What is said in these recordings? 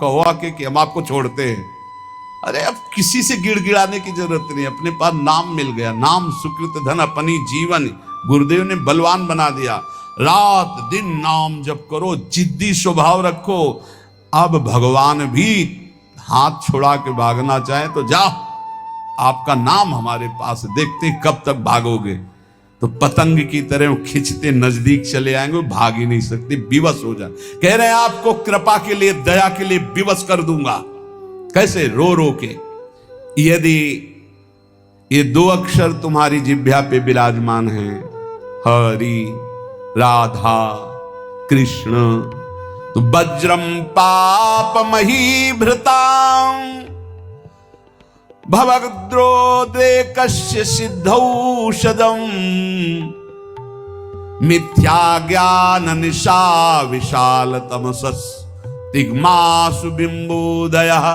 कहो आके कि हम आपको छोड़ते हैं। अरे अब किसी से गिड़गिड़ाने की जरूरत नहीं, अपने पास नाम मिल गया। नाम सुकृत धन अपनी जीवन, गुरुदेव ने बलवान बना दिया। रात दिन नाम जप करो, जिद्दी स्वभाव रखो। अब भगवान भी हाथ छुड़ा के भागना चाहे तो जाओ, आपका नाम हमारे पास, देखते कब तक भागोगे। तो पतंग की तरह खिंचते नजदीक चले आएंगे, भाग ही नहीं सकते, विवश हो जाए। कह रहे हैं आपको कृपा के लिए, दया के लिए विवश कर दूंगा। कैसे? रो रो के। यदि ये 2 अक्षर तुम्हारी जिह्वा पे विराजमान हैं, हरि राधा कृष्ण, तो वज्रम पापमही भृतां भवद्रोदेकस्य सिद्धौषधं मिथ्या ज्ञान निशा विशाल तमसस् तिग्मासु बिंबोदयः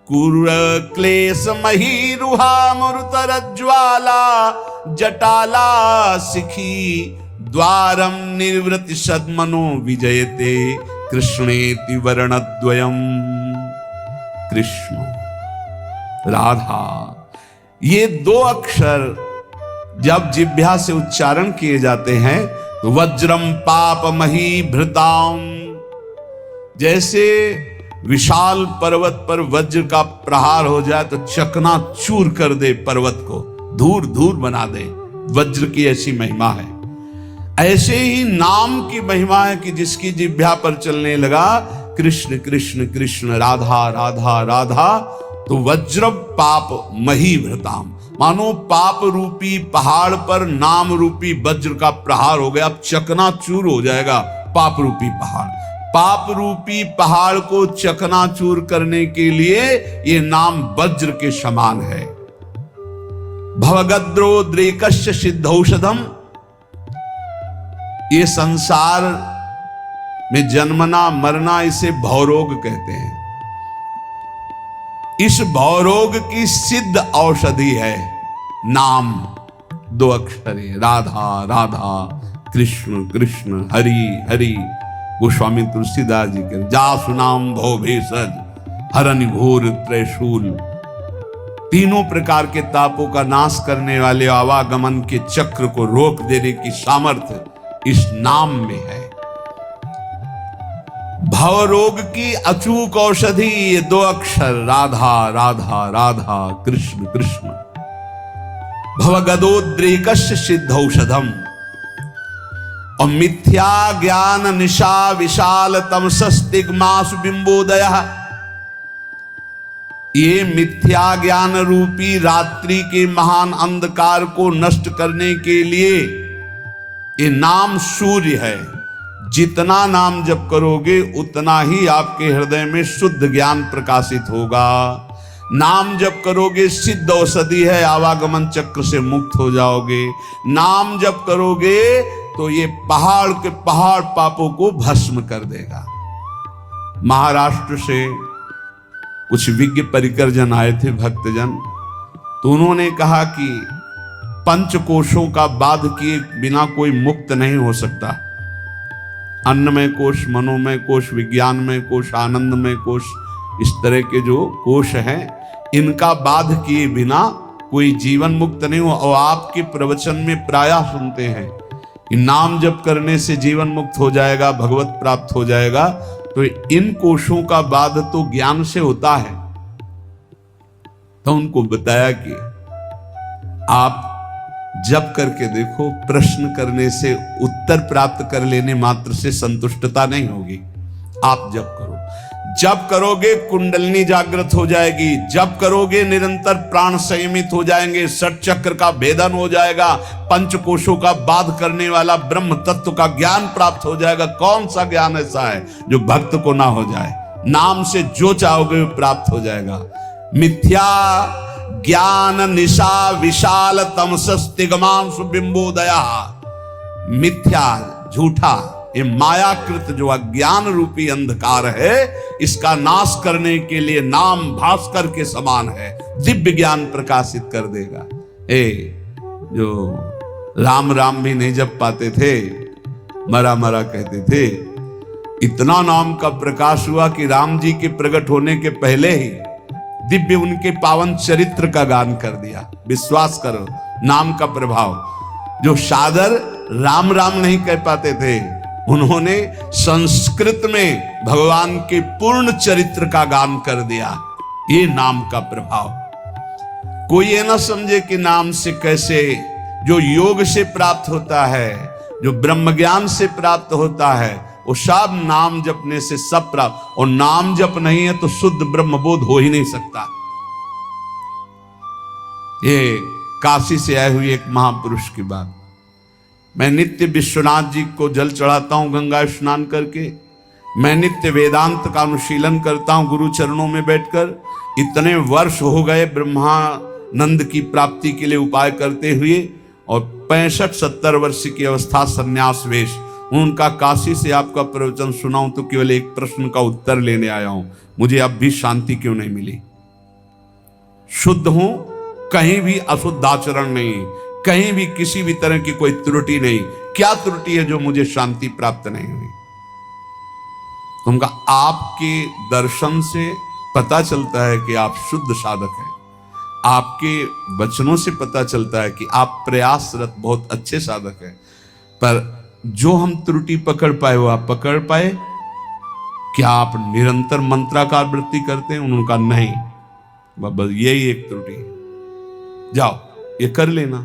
कुर क्लेश महीरुहा मरुतरज्ज्वाला जटाला शिखी द्वारम निर्वृति सद्मनो विजयते कृष्णेति वर्णद्वयम्। कृष्ण राधा, ये 2 अक्षर जब जिह्वा से उच्चारण किए जाते हैं तो वज्रम पापमही भृताम, जैसे विशाल पर्वत पर वज्र का प्रहार हो जाए तो चकनाचूर कर दे, पर्वत को धूर धूर बना दे। वज्र की ऐसी महिमा है। ऐसे ही नाम की महिमा है कि जिसकी जिह्वा पर चलने लगा कृष्ण कृष्ण कृष्ण राधा राधा राधा, तो वज्र पाप मही भृताम, मानो पाप रूपी पहाड़ पर नाम रूपी वज्र का प्रहार हो गया। अब चकनाचूर हो जाएगा पाप रूपी पहाड़। पाप रूपी पहाड़ को चकनाचूर करने के लिए ये नाम वज्र के समान है। भवगद्रोद्रेकस्य सिद्धौषधम, ये संसार में जन्मना मरना, इसे भवरोग कहते हैं। इस भवरोग की सिद्ध औषधि है नाम, 2 अक्षर है, राधा राधा कृष्ण कृष्ण हरि हरि। गोस्वामी तुलसीदास जी के जासु नाम भव भेषज हरनि घोर त्रैशूल, तीनों प्रकार के तापों का नाश करने वाले आवागमन के चक्र को रोक देने की सामर्थ्य इस नाम में है। भवरोग की अचूक औषधि ये 2 अक्षर राधा राधा राधा कृष्ण कृष्ण। भवगदोद्रेकस्य सिद्धौषधम, और मिथ्या ज्ञान निशा विशाल तमसस्तिग्मासु बिंबोदयः, ये मिथ्या ज्ञान रूपी रात्रि के महान अंधकार को नष्ट करने के लिए ये नाम सूर्य है। जितना नाम जप करोगे उतना ही आपके हृदय में शुद्ध ज्ञान प्रकाशित होगा। नाम जप करोगे सिद्ध औषधि है, आवागमन चक्र से मुक्त हो जाओगे। नाम जप करोगे तो ये पहाड़ के पहाड़ पापों को भस्म कर देगा। महाराष्ट्र से कुछ विज्ञ परिकरजन आए थे, भक्तजन, तो उन्होंने कहा कि पंचकोशों का बाध किए बिना कोई मुक्त नहीं हो सकता। अन्नमय कोश, मनोमय कोश, विज्ञानमय कोश, आनंदमय कोश, इस तरह के जो कोश हैं, इनका बाध किए बिना कोई जीवन मुक्त नहीं हो। और आपके प्रवचन में प्रायः सुनते हैं कि नाम जप करने से जीवन मुक्त हो जाएगा, भगवत प्राप्त हो जाएगा। तो इन कोशों का बाध तो ज्ञान से होता है। तो उनको बताया कि आप जप करके देखो, प्रश्न करने से, उत्तर प्राप्त कर लेने मात्र से संतुष्टता नहीं होगी। आप जप करो, जप करोगे कुंडलिनी जागृत हो जाएगी, जप करोगे निरंतर प्राण संयमित हो जाएंगे, षट चक्र का भेदन हो जाएगा, पंचकोशों का बाध करने वाला ब्रह्म तत्व का ज्ञान प्राप्त हो जाएगा। कौन सा ज्ञान ऐसा है जो भक्त को ना हो जाए? नाम से जो चाहोगे वो प्राप्त हो जाएगा। मिथ्या ज्ञान निशा विशाल तमसस्तिग्मांसु बिंबोदया, मिथ्या झूठा ये मायाकृत जो अज्ञान रूपी अंधकार है, इसका नाश करने के लिए नाम भास्कर के समान है, दिव्य ज्ञान प्रकाशित कर देगा। जो राम राम भी नहीं जप पाते थे, मरा मरा कहते थे, इतना नाम का प्रकाश हुआ कि राम जी के प्रकट होने के पहले ही दिव्य उनके पावन चरित्र का गान कर दिया। विश्वास करो, नाम का प्रभाव। जो सादर राम राम नहीं कह पाते थे, उन्होंने संस्कृत में भगवान के पूर्ण चरित्र का गान कर दिया। ये नाम का प्रभाव। कोई ये ना समझे कि नाम से कैसे, जो योग से प्राप्त होता है, जो ब्रह्म ज्ञान से प्राप्त होता है, वो सब नाम जपने से सब प्राप्त। और नाम जप नहीं है तो शुद्ध ब्रह्म बोध हो ही नहीं सकता। ये काशी से आए हुए एक महापुरुष की बात। मैं नित्य विश्वनाथ जी को जल चढ़ाता हूं गंगा स्नान करके। मैं नित्य वेदांत का अनुशीलन करता हूं गुरु चरणों में बैठकर। इतने वर्ष हो गए ब्रह्मानंद की प्राप्ति के लिए उपाय करते हुए, और 65-70 वर्ष की अवस्था संन्यास वेश। उनका काशी से आपका प्रवचन सुनाऊं तो केवल एक प्रश्न का उत्तर लेने आया हूं, मुझे अब भी शांति क्यों नहीं मिली? शुद्ध हूं, कहीं भी अशुद्ध आचरण नहीं, कहीं भी किसी भी तरह की कोई त्रुटि नहीं। क्या त्रुटि है जो मुझे शांति प्राप्त नहीं हुई? तुमका आपके दर्शन से पता चलता है कि आप शुद्ध साधक हैं। आपके वचनों से पता चलता है कि आप प्रयासरत बहुत अच्छे साधक हैं। पर जो हम त्रुटि पकड़ पाए वो आप पकड़ पाए? क्या आप निरंतर मंत्राकार वृत्ति करते हैं? उनका नहीं, बस यही एक त्रुटि है। जाओ ये कर लेना।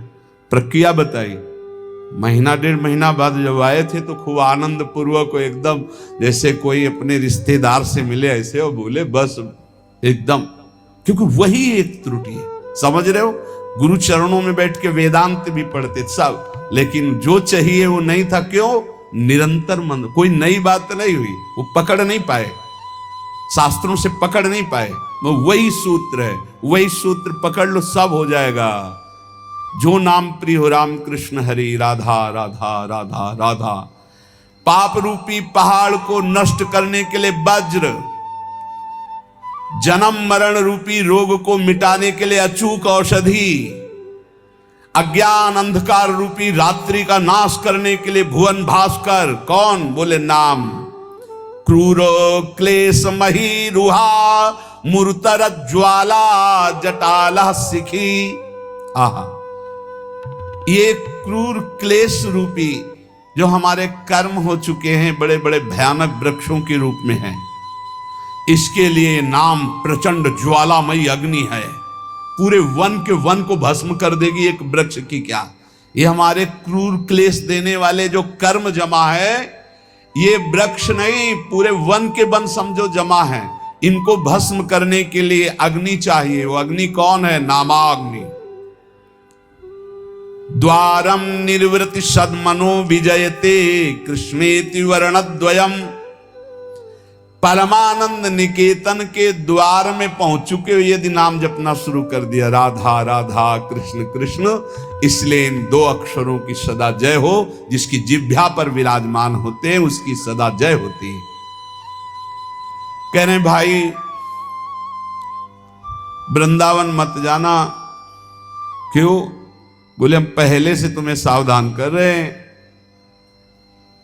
प्रक्रिया बताई। महीना 1.5 महीना बाद जब आए थे तो खूब आनंद पूर्वक एकदम जैसे कोई अपने रिश्तेदार से मिले ऐसे, और बोले बस एकदम, क्योंकि वही एक त्रुटि है। समझ रहे हो? गुरु चरणों में बैठ के वेदांत भी पढ़ते सब, लेकिन जो चाहिए वो नहीं था। क्यों? निरंतर मन, कोई नई बात नहीं हुई, वो पकड़ नहीं पाए, शास्त्रों से पकड़ नहीं पाए। वो वही सूत्र है, वही सूत्र पकड़ लो, सब हो जाएगा। जो नाम प्रिय हो राम कृष्ण हरि, राधा राधा राधा राधा। पाप रूपी पहाड़ को नष्ट करने के लिए वज्र, जन्म मरण रूपी रोग को मिटाने के लिए अचूक औषधि, अज्ञान अंधकार रूपी रात्रि का नाश करने के लिए भुवन भास्कर। कौन? बोले नाम। क्रूर क्लेश मही रुहा, मूर्तर ज्वाला जटाला सिखी। आहा, ये क्रूर क्लेश रूपी जो हमारे कर्म हो चुके हैं, बड़े बड़े भयानक वृक्षों के रूप में हैं, इसके लिए नाम प्रचंड ज्वालामयी अग्नि है। पूरे वन के वन को भस्म कर देगी एक वृक्ष की क्या। ये हमारे क्रूर क्लेश देने वाले जो कर्म जमा है, ये वृक्ष नहीं, पूरे वन के वन समझो जमा है। इनको भस्म करने के लिए अग्नि चाहिए। वो अग्नि कौन है? नामाग्नि। द्वारम निर्वृति सद्मनो विजयते कृष्णेति वर्णद्वयम। परमानंद निकेतन के द्वार में पहुंच चुके हो, यदि नाम जपना शुरू कर दिया, राधा राधा कृष्ण कृष्ण, इसलिए इन 2 अक्षरों की सदा जय हो। जिसकी जिह्वा पर विराजमान होते हैं उसकी सदा जय होती है। कह रहे भाई वृंदावन मत जाना। क्यों? बोले हम पहले से तुम्हें सावधान कर रहे हैं।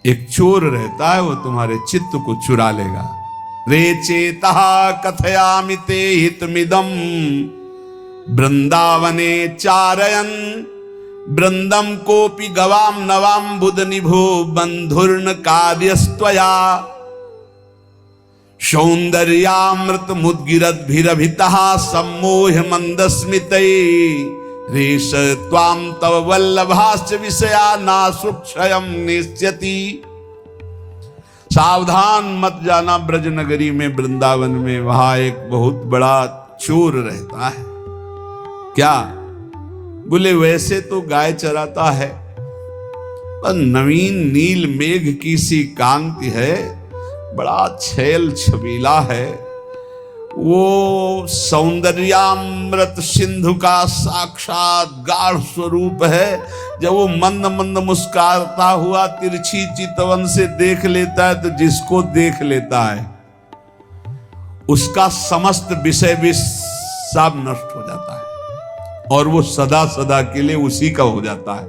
एक चोर रहता है, वो तुम्हारे चित्त को चुरा लेगा। रे चेतः कथयामि ते हितमिदं वृंदावने चारयन् वृंदम कोपि गवाम नवाम बुध निभो बंधुर्न कार्यस्त्वया सौंदर्यामृत मुद्गिरद्भिरभितः सम्मोह मंदस्मितै रेश त्वाम तव वल्लभाश्च विषया नासुक्षयं निश्यति। सावधान मत जाना ब्रज नगरी में, वृंदावन में, वहां एक बहुत बड़ा चोर रहता है। क्या? बोले वैसे तो गाय चराता है, पर नवीन नील मेघ की सी कांति है, बड़ा छैल छबीला है। वो सौंदर्यामृत सिंधु का साक्षात गाढ़ स्वरूप है। जब वो मंद मंद मुस्कुराता हुआ तिरछी चितवन से देख लेता है, तो जिसको देख लेता है उसका समस्त विषय भी सब नष्ट हो जाता है, और वो सदा सदा के लिए उसी का हो जाता है।